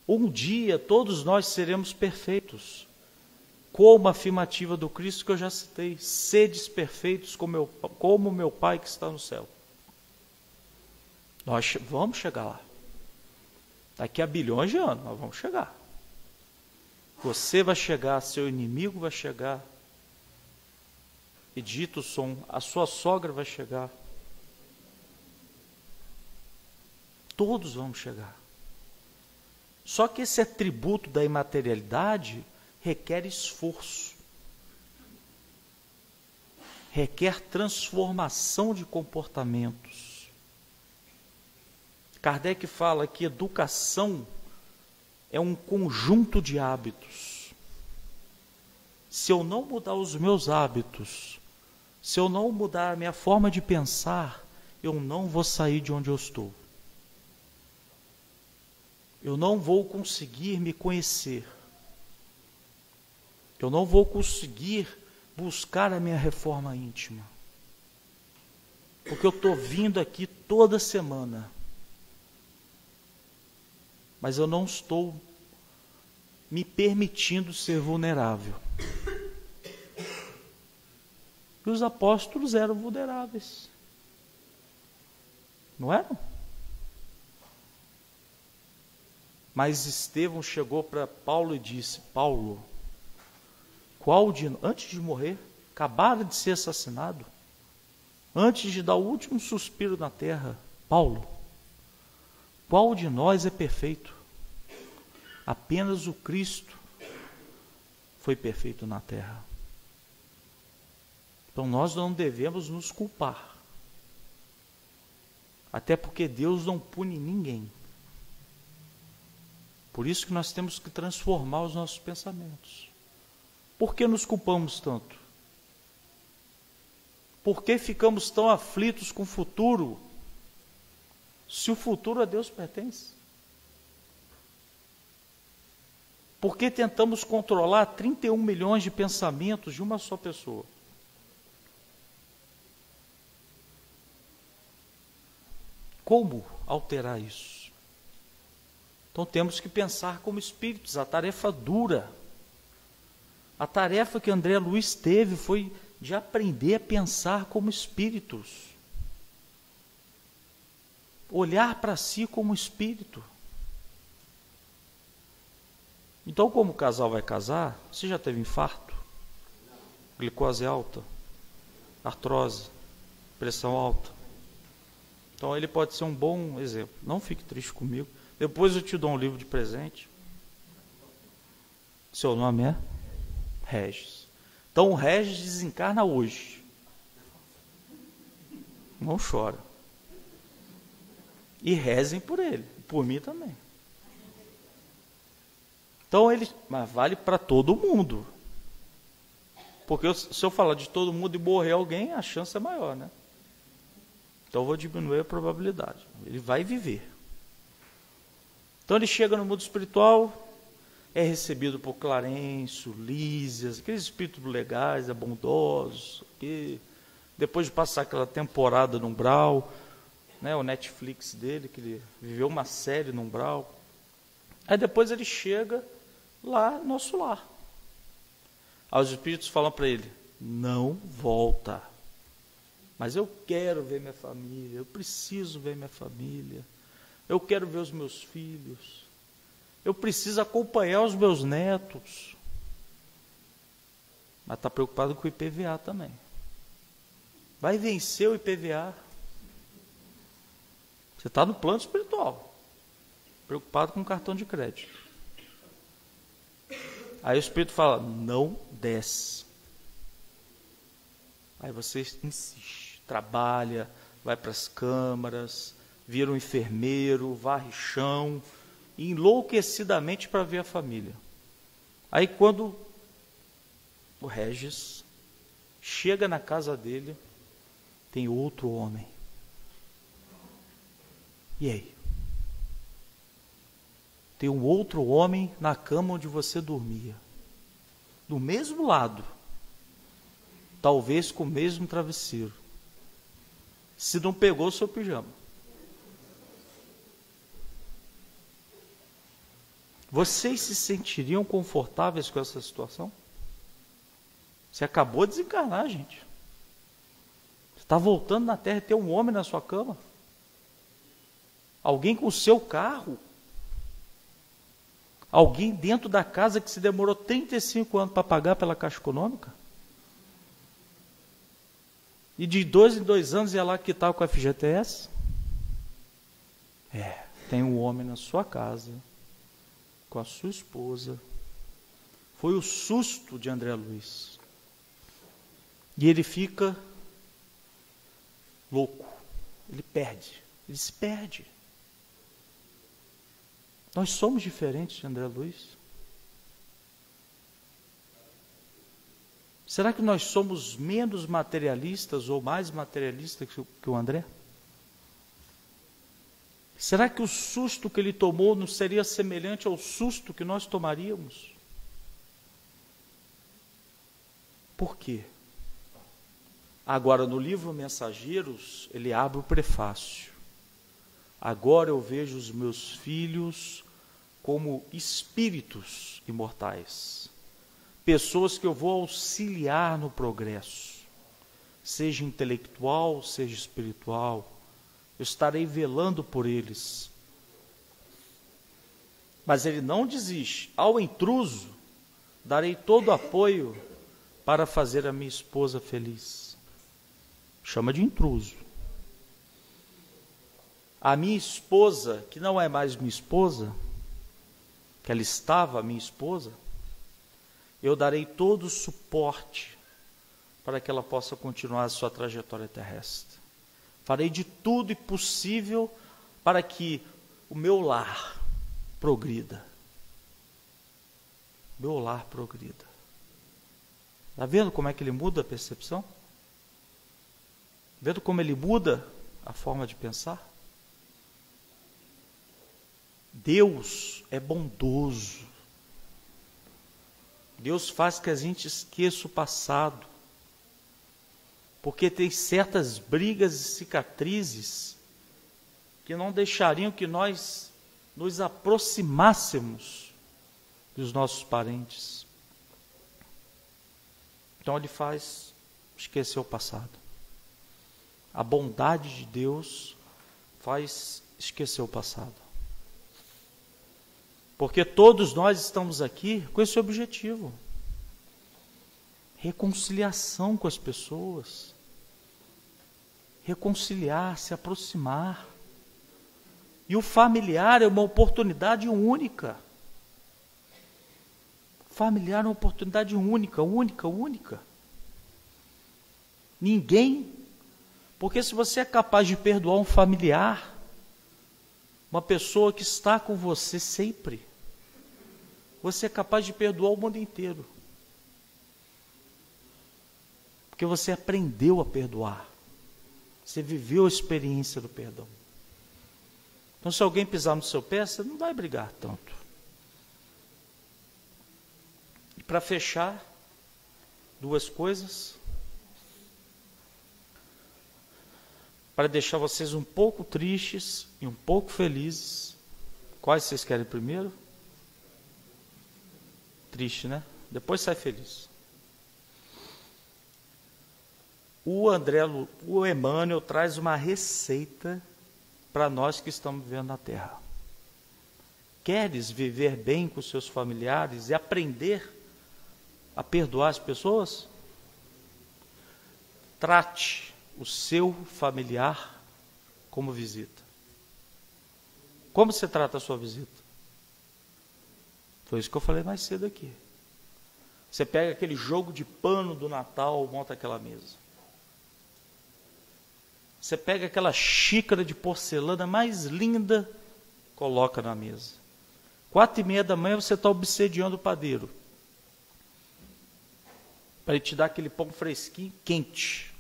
Um dia todos nós seremos perfeitos, como a afirmativa do Cristo que eu já citei: sedes perfeitos como meu Pai que está no céu. Nós vamos chegar lá. Daqui a bilhões de anos nós vamos chegar. Você vai chegar, seu inimigo vai chegar, e dito som, a sua sogra vai chegar. Todos vamos chegar. Só que esse atributo da imaterialidade requer esforço, requer transformação de comportamentos. Kardec fala que educação é um conjunto de hábitos. Se eu não mudar os meus hábitos, se eu não mudar a minha forma de pensar, eu não vou sair de onde eu estou. Eu não vou conseguir me conhecer. Eu não vou conseguir buscar a minha reforma íntima. Porque eu estou vindo aqui toda semana, mas eu não estou me permitindo ser vulnerável. E os apóstolos eram vulneráveis. Não eram? Mas Estevão chegou para Paulo e disse: Paulo, antes de morrer, acabara de ser assassinado, antes de dar o último suspiro na terra, Paulo, qual de nós é perfeito? Apenas o Cristo foi perfeito na terra. Então nós não devemos nos culpar. Até porque Deus não pune ninguém. Por isso que nós temos que transformar os nossos pensamentos. Por que nos culpamos tanto? Por que ficamos tão aflitos com o futuro? Se o futuro a Deus pertence. Por que tentamos controlar 31 milhões de pensamentos de uma só pessoa? Como alterar isso? Então temos que pensar como espíritos, a tarefa dura. A tarefa que André Luiz teve foi de aprender a pensar como espíritos. Olhar para si como espírito. Então, como o casal vai casar, você já teve infarto? Glicose alta? Artrose? Pressão alta? Então, ele pode ser um bom exemplo. Não fique triste comigo. Depois eu te dou um livro de presente. Seu nome é Regis. Então, o Regis desencarna hoje. Não chora. E rezem por ele. Por mim também. Então, mas vale para todo mundo. Porque se eu falar de todo mundo e morrer alguém, a chance é maior, né? Então, eu vou diminuir a probabilidade. Ele vai viver. Então, ele chega no mundo espiritual, é recebido por Clarencio, Lísias, aqueles espíritos legais, bondosos, que depois de passar aquela temporada no umbral, né, o Netflix dele, que ele viveu uma série no umbral, aí depois ele chega lá, nosso lar. Aí os espíritos falam para ele: não volta. Mas eu quero ver minha família, eu preciso ver minha família, eu quero ver os meus filhos, eu preciso acompanhar os meus netos. mas está preocupado com o IPVA também. Vai vencer o IPVA. Você está no plano espiritual, preocupado com o cartão de crédito. Aí o Espírito fala, não desce. Aí você insiste, trabalha, vai para as câmaras, vira um enfermeiro, varre chão, enlouquecidamente para ver a família. Aí quando o Regis chega na casa dele, tem outro homem. E aí? Tem um outro homem na cama onde você dormia. Do mesmo lado. Talvez com o mesmo travesseiro. Se não pegou o seu pijama. Vocês se sentiriam confortáveis com essa situação? Você acabou de desencarnar, gente. Você está voltando na Terra e tem um homem na sua cama. Alguém com o seu carro. Alguém dentro da casa que se demorou 35 anos para pagar pela Caixa Econômica. E de 2 em 2 anos ia lá quitar com a FGTS. Tem um homem na sua casa, com a sua esposa. Foi o susto de André Luiz. E ele fica louco. Ele se perde. Nós somos diferentes de André Luiz? Será que nós somos menos materialistas ou mais materialistas que o André? Será que o susto que ele tomou não seria semelhante ao susto que nós tomaríamos? Por quê? Agora, no livro Mensageiros, ele abre o prefácio. Agora eu vejo os meus filhos como espíritos imortais. Pessoas que eu vou auxiliar no progresso. Seja intelectual, seja espiritual. Eu estarei velando por eles. Mas ele não desiste. Ao intruso, darei todo o apoio para fazer a minha esposa feliz. Chama de intruso. A minha esposa, que não é mais minha esposa, que ela estava minha esposa, eu darei todo o suporte para que ela possa continuar a sua trajetória terrestre. Farei de tudo possível para que o meu lar progrida. Meu lar progrida. Está vendo como é que ele muda a percepção? Vendo como ele muda a forma de pensar? Deus é bondoso. Deus faz que a gente esqueça o passado. Porque tem certas brigas e cicatrizes que não deixariam que nós nos aproximássemos dos nossos parentes. Então ele faz esquecer o passado. A bondade de Deus faz esquecer o passado. Porque todos nós estamos aqui com esse objetivo. Reconciliação com as pessoas. Reconciliar, se aproximar. E o familiar é uma oportunidade única. O familiar é uma oportunidade única. Ninguém, porque se você é capaz de perdoar um familiar, uma pessoa que está com você sempre, você é capaz de perdoar o mundo inteiro. Porque você aprendeu a perdoar. Você viveu a experiência do perdão. Então, se alguém pisar no seu pé, você não vai brigar tanto. E para fechar, duas coisas. Para deixar vocês um pouco tristes e um pouco felizes. Quais vocês querem primeiro? Triste, né? Depois sai feliz. O Emmanuel traz uma receita para nós que estamos vivendo na Terra. Queres viver bem com seus familiares e aprender a perdoar as pessoas? Trate o seu familiar como visita. Como você trata a sua visita? Foi isso que eu falei mais cedo aqui. Você pega aquele jogo de pano do Natal, monta aquela mesa. Você pega aquela xícara de porcelana mais linda, coloca na mesa. 4:30 da manhã você está obsediando o padeiro, para ele te dar aquele pão fresquinho, quente.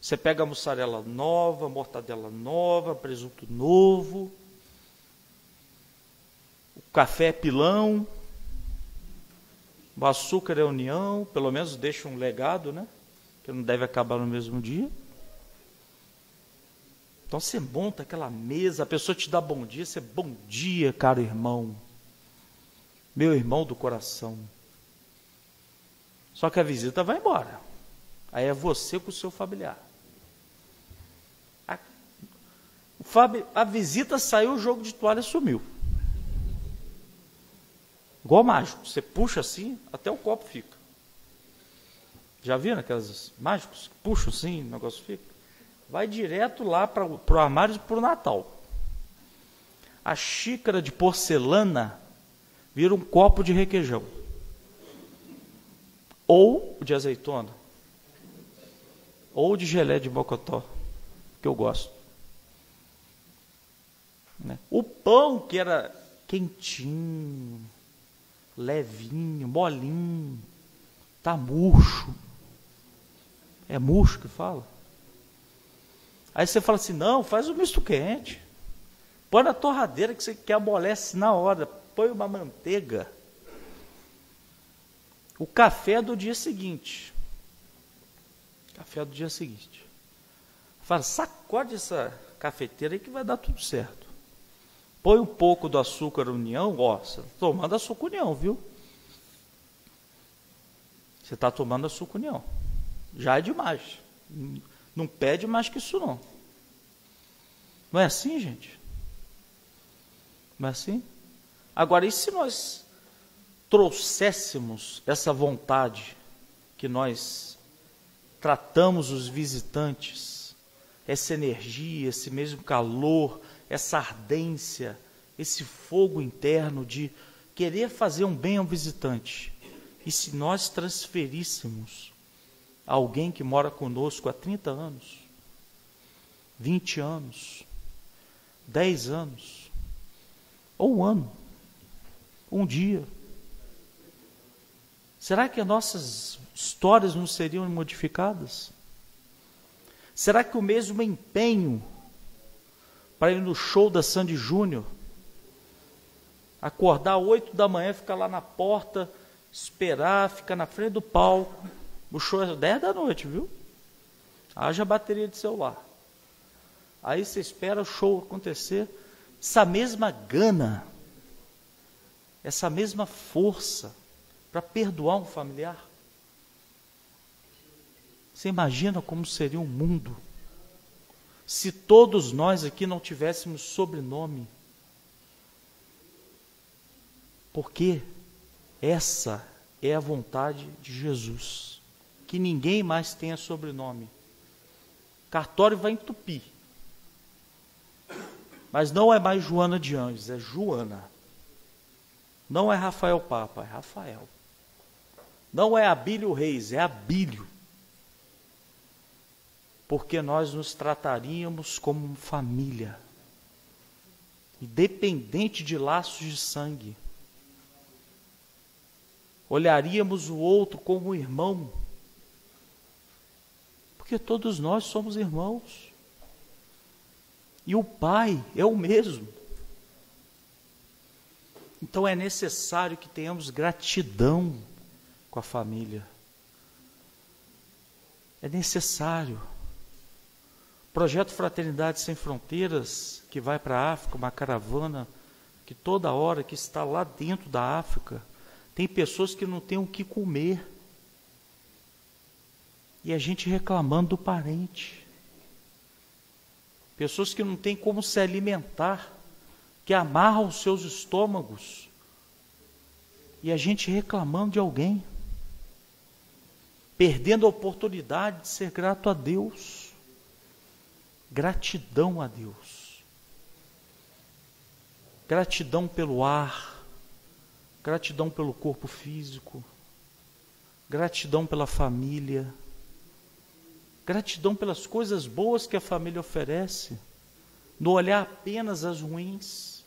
Você pega a mussarela nova, mortadela nova, presunto novo, o café é pilão, o açúcar é união, pelo menos deixa um legado, né? Que não deve acabar no mesmo dia. Então você monta aquela mesa, a pessoa te dá bom dia, você, bom dia, caro irmão, meu irmão do coração. Só que a visita vai embora. Aí é você com o seu familiar. A visita saiu, o jogo de toalha sumiu. Igual mágico, você puxa assim, até o copo fica. Já viram aquelas mágicos que puxam assim, o negócio fica? Vai direto lá para o armário para o Natal. A xícara de porcelana vira um copo de requeijão. Ou de azeitona. Ou de gelé de mocotó, que eu gosto. Né? O pão que era quentinho, levinho, molinho, tá murcho. É murcho que fala? Aí você fala assim, não, faz um misto quente. Põe na torradeira que você quer, amolece na hora. Põe uma manteiga. O café do dia seguinte. Café do dia seguinte. Fala, sacode essa cafeteira aí que vai dar tudo certo. Põe um pouco do açúcar união, ó, você está tomando açúcar união, viu? Você está tomando açúcar união. Já é demais. Não pede mais que isso não. Não é assim, gente? Não é assim? Agora, e se nós trouxéssemos essa vontade que nós tratamos os visitantes, essa energia, esse mesmo calor, essa ardência, esse fogo interno de querer fazer um bem ao visitante, e se nós transferíssemos alguém que mora conosco há 30 anos, 20 anos, 10 anos, ou um ano, um dia, será que as nossas histórias não seriam modificadas? Será que o mesmo empenho para ir no show da Sandy Júnior, acordar 8 da manhã, ficar lá na porta, esperar, ficar na frente do palco, o show é 10 da noite, viu? Haja bateria de celular. Aí você espera o show acontecer, essa mesma gana, essa mesma força para perdoar um familiar. Você imagina como seria um mundo se todos nós aqui não tivéssemos sobrenome? Porque essa é a vontade de Jesus, que ninguém mais tenha sobrenome. Cartório vai entupir. Mas não é mais Joana de Anjos, é Joana. Não é Rafael Papa, é Rafael. Não é Abílio Reis, é Abílio. Porque nós nos trataríamos como família, independente de laços de sangue. Olharíamos o outro como irmão, porque todos nós somos irmãos. E o Pai é o mesmo. Então é necessário que tenhamos gratidão com a família. É necessário. Projeto Fraternidade Sem Fronteiras, que vai para a África, uma caravana que toda hora que está lá dentro da África, tem pessoas que não têm o que comer. E a gente reclamando do parente. Pessoas que não têm como se alimentar, que amarram os seus estômagos. E a gente reclamando de alguém. perdendo a oportunidade de ser grato a Deus. Gratidão a Deus. Gratidão pelo ar, gratidão pelo corpo físico, gratidão pela família, gratidão pelas coisas boas que a família oferece, não olhar apenas as ruins,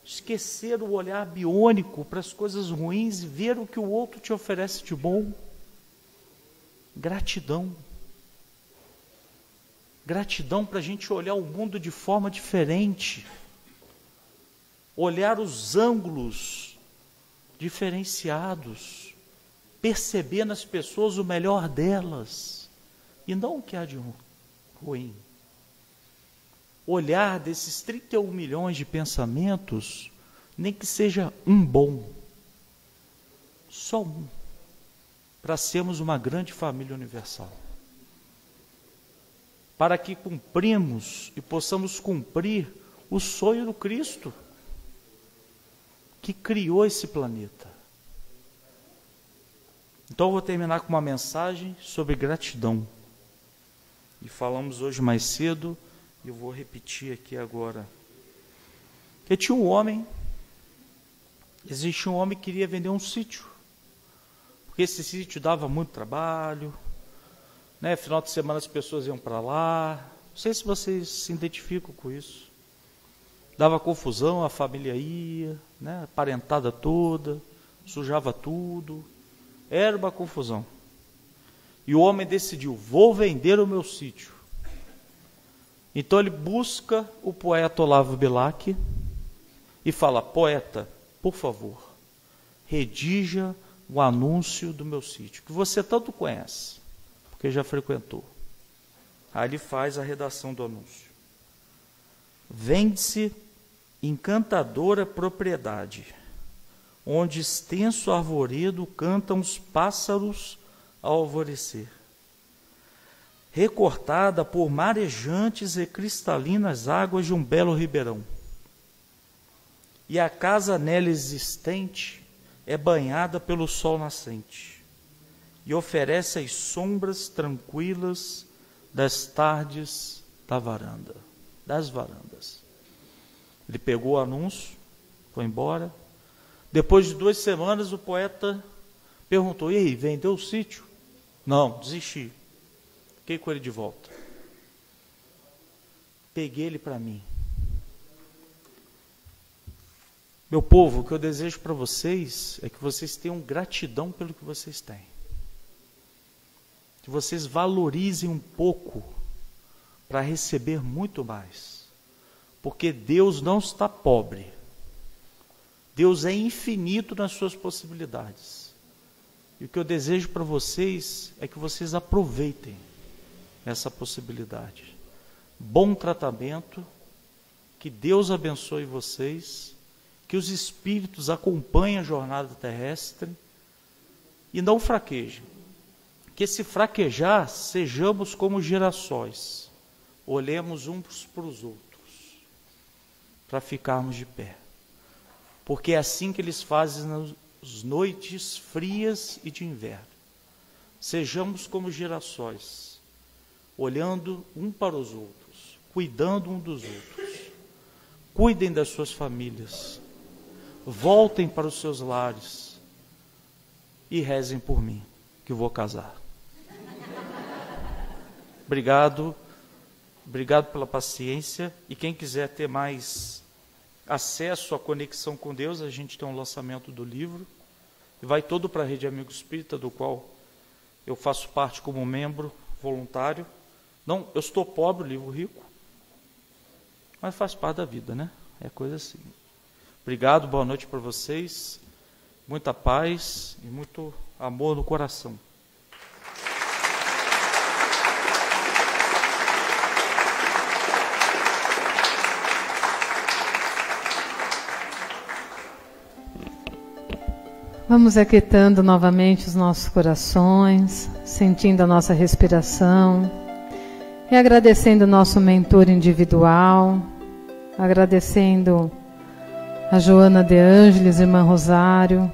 esquecer o olhar biônico para as coisas ruins e ver o que o outro te oferece de bom. Gratidão. Gratidão para a gente olhar o mundo de forma diferente, olhar os ângulos diferenciados, perceber nas pessoas o melhor delas e não o que há de ruim. Olhar desses 31 milhões de pensamentos, nem que seja um bom, só um, para sermos uma grande família universal. Para que cumprimos e possamos cumprir o sonho do Cristo, que criou esse planeta. Então eu vou terminar com uma mensagem sobre gratidão. E falamos hoje mais cedo, e eu vou repetir aqui agora. Que tinha um homem, existia um homem que queria vender um sítio, porque esse sítio dava muito trabalho, né? Final de semana as pessoas iam para lá. Não sei se vocês se identificam com isso. Dava confusão, a família ia, né? A parentada toda, sujava tudo. Era uma confusão. E o homem decidiu: vou vender o meu sítio. Então ele busca o poeta Olavo Bilac e fala: poeta, por favor, redija o anúncio do meu sítio, que você tanto conhece, porque já frequentou. Aí ele faz a redação do anúncio. Vende-se encantadora propriedade, onde extenso arvoredo cantam os pássaros ao alvorecer, recortada por marejantes e cristalinas águas de um belo ribeirão. E a casa nela existente é banhada pelo sol nascente e oferece as sombras tranquilas das tardes das varandas. Ele pegou o anúncio, foi embora. Depois de 2 semanas, o poeta perguntou: e aí, vendeu o sítio? Não, desisti. Fiquei com ele de volta. Peguei ele para mim. Meu povo, o que eu desejo para vocês é que vocês tenham gratidão pelo que vocês têm. Que vocês valorizem um pouco para receber muito mais. Porque Deus não está pobre. Deus é infinito nas suas possibilidades. E o que eu desejo para vocês é que vocês aproveitem essa possibilidade. Bom tratamento, que Deus abençoe vocês, que os espíritos acompanhem a jornada terrestre e não fraquejem. Que se fraquejar, sejamos como girassóis, olhemos uns para os outros, para ficarmos de pé. Porque é assim que eles fazem nas noites frias e de inverno. Sejamos como girassóis, olhando um para os outros, cuidando um dos outros. Cuidem das suas famílias, voltem para os seus lares e rezem por mim, que eu vou casar. Obrigado pela paciência, e quem quiser ter mais acesso à conexão com Deus, a gente tem um lançamento do livro, e vai todo para a Rede Amigo Espírita, do qual eu faço parte como membro voluntário. Não, eu estou pobre, livro rico, mas faz parte da vida, né? É coisa assim. Obrigado, boa noite para vocês, muita paz e muito amor no coração. Vamos aquietando novamente os nossos corações, sentindo a nossa respiração e agradecendo o nosso mentor individual, agradecendo a Joana de Ângeles, irmã Rosário,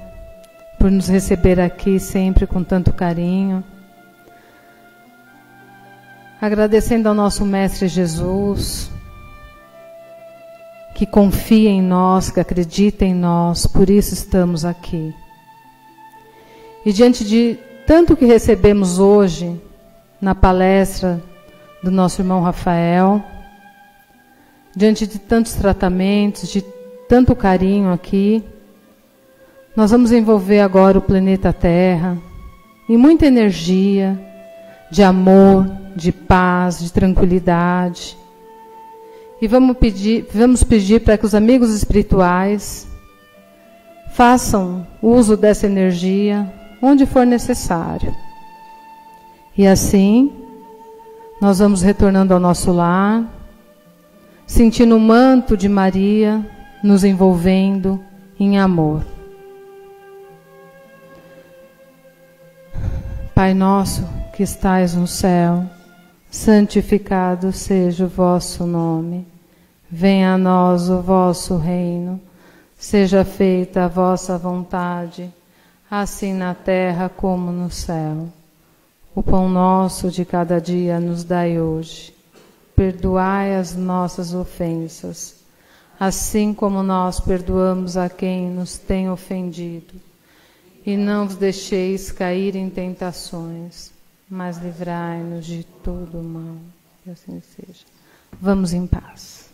por nos receber aqui sempre com tanto carinho. Agradecendo ao nosso Mestre Jesus, que confia em nós, que acredita em nós, por isso estamos aqui. E diante de tanto que recebemos hoje na palestra do nosso irmão Rafael, diante de tantos tratamentos, de tanto carinho aqui, nós vamos envolver agora o planeta Terra em muita energia, de amor, de paz, de tranquilidade. E vamos pedir para que os amigos espirituais façam uso dessa energia onde for necessário. E assim, nós vamos retornando ao nosso lar, sentindo o manto de Maria nos envolvendo em amor. Pai nosso que estais no céu, santificado seja o vosso nome. Venha a nós o vosso reino. Seja feita a vossa vontade, assim na terra como no céu. O pão nosso de cada dia nos dai hoje. Perdoai as nossas ofensas, assim como nós perdoamos a quem nos tem ofendido. E não vos deixeis cair em tentações, mas livrai-nos de todo o mal. Que assim seja. Vamos em paz.